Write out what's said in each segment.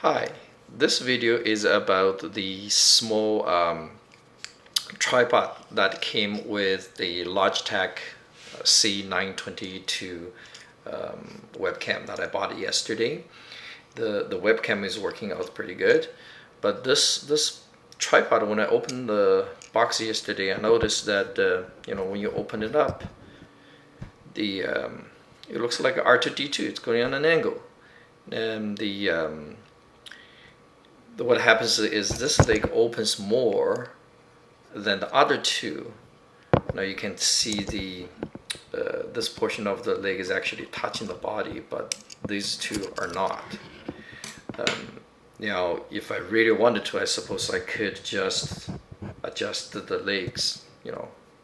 Hi, this video is about the small tripod that came with the Logitech C922 webcam that I bought yesterday. The webcam is working out pretty good, but this tripod, when I opened the box yesterday, I noticed that when you open it up, the it looks like an R2D2. It's going on an angle, and what happens is this leg opens more than the other two. Now you can see this portion of the leg is actually touching the body, but these two are not. Now, if I really wanted to, I suppose I could just adjust the legs,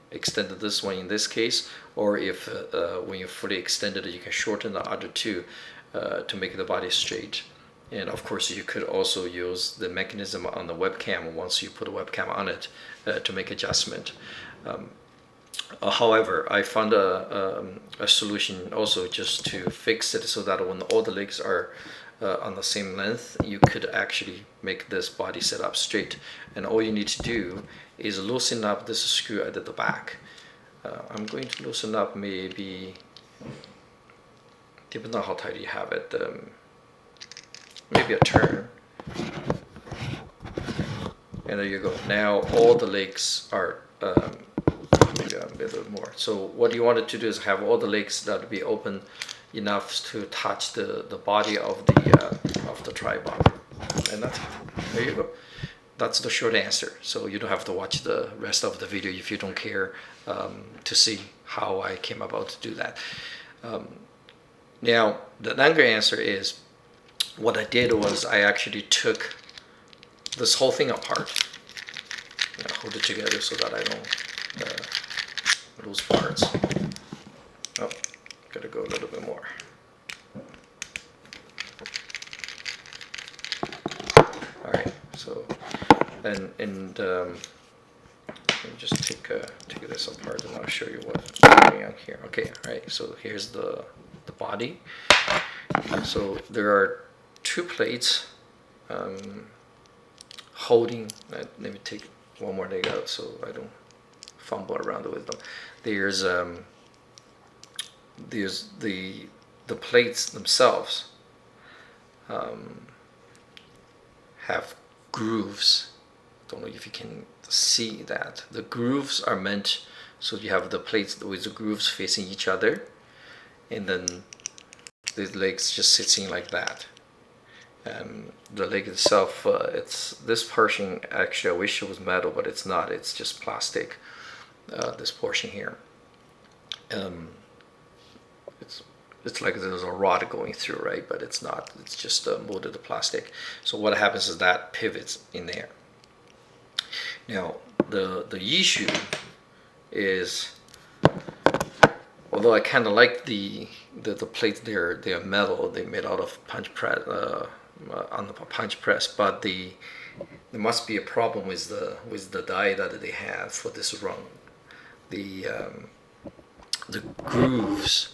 extend this one in this case, or if when you fully extended it, you can shorten the other two to make the body straight. And of course, you could also use the mechanism on the webcam once you put a webcam on it to make adjustment. However, I found a solution also just to fix it so that when all the legs are on the same length, you could actually make this body set up straight. And all you need to do is loosen up this screw at the back. I'm going to loosen up maybe, depending on how tight you have it, maybe a turn. And there you go. Now all the legs are maybe a bit more. So what you wanted to do is have all the legs that be open enough to touch the body of the tripod. And that's it. There you go. That's the short answer. So you don't have to watch the rest of the video if you don't care to see how I came about to do that. Now the longer answer is, what I did was I actually took this whole thing apart. Hold it together so that I don't lose parts. Oh, gotta go a little bit more. All right, so and let me just take this apart and I'll show you what's going on here. Okay, all right. So here's the body. So there are two plates holding. Let me take one more leg out so I don't fumble around with them. There's the plates themselves have grooves. Don't know if you can see that. The grooves are meant so you have the plates with the grooves facing each other, and then the legs just sitting like that. The leg itself, it's this portion, actually I wish it was metal, but it's not. It's just plastic, this portion here. It's like there's a rod going through, right? But it's not. It's just molded plastic. So what happens is that pivots in there. Now the issue is, although I kind of like the plates, they're metal. They're made out of punch press on the punch press, but there must be a problem with the die that they have for this run. The grooves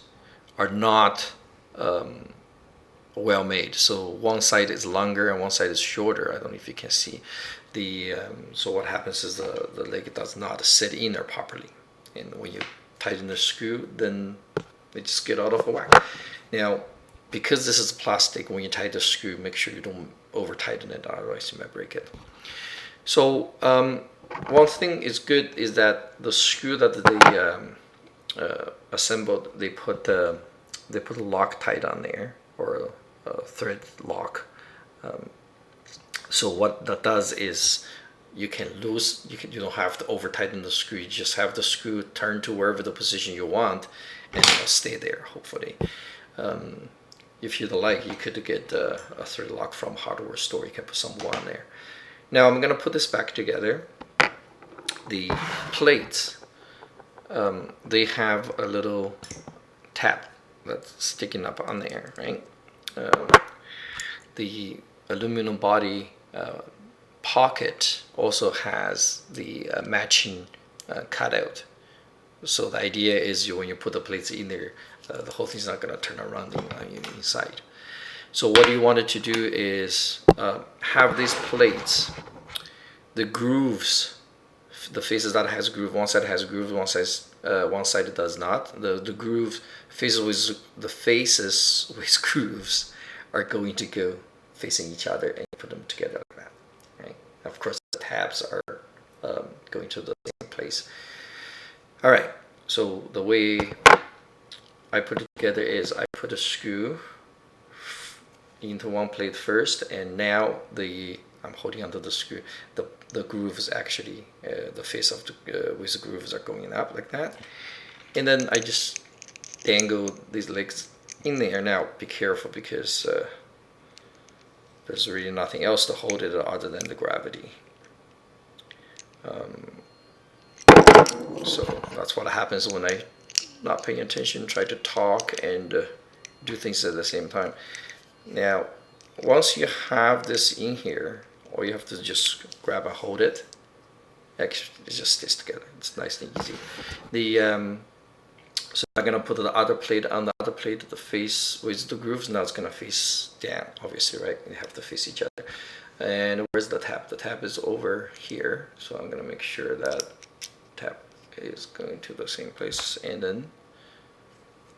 are not well made. So one side is longer and one side is shorter. I don't know if you can see. So what happens is the leg does not sit in there properly, and when you tighten the screw, then they just get out of whack. Now, because this is plastic, when you tighten the screw, make sure you don't over tighten it, otherwise you might break it. So one thing is good is that the screw that they assembled, they put a Loctite on there, or a thread lock. So what that does is you don't have to over tighten the screw. You just have the screw turn to wherever the position you want, and it'll stay there, hopefully. If you'd like, you could get a thread lock from hardware store. You can put some more on there. Now I'm gonna put this back together. The plates, they have a little tab that's sticking up on there, right? The aluminum body pocket also has the matching cutout. So the idea is when you put the plates in there, the whole thing's not going to turn around inside. So what you wanted to do is have these plates, the grooves, the faces that has groove, one side has grooves, one side it does not. The groove faces with the faces with grooves are going to go facing each other, and put them together like that. Right? Of course, the tabs are going to the same place. All right. So the way I put it together is I put a screw into one plate first, and now I'm holding onto the screw. The grooves actually, the face of the with the grooves are going up like that, and then I just dangle these legs in there. Now be careful, because there's really nothing else to hold it other than the gravity. So that's what happens when I not paying attention, try to talk and do things at the same time. Now, once you have this in here, all you have to just grab and hold it. Actually, it just stays together. It's nice and easy. So I'm gonna put the other plate on the other plate, the face with the grooves. Now it's gonna face down, obviously, right? You have to face each other. And where's the tab? The tab is over here. So I'm gonna make sure that tab is going to the same place, and then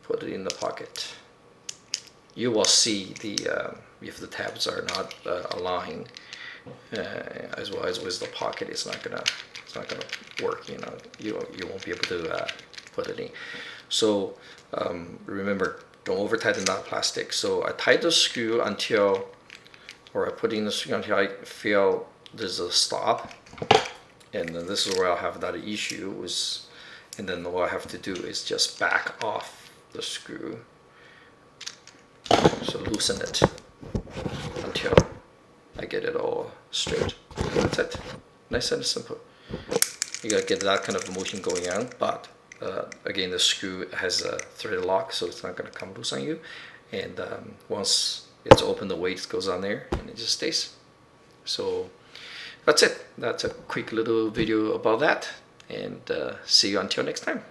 put it in the pocket. You will see if the tabs are not aligned, as well as with the pocket, it's not gonna work. You won't be able to put it in. So remember, don't over tighten that plastic. So I tied the screw I put in the screw until I feel there's a stop, and then this is where I'll have that issue with. And then what I have to do is just back off the screw. So loosen it until I get it all straight. That's it. Nice and simple. You gotta get that kind of motion going on, but again, the screw has a thread lock, so it's not gonna come loose on you. And once it's open, the weight goes on there, and it just stays. So that's it. That's a quick little video about that, and see you until next time.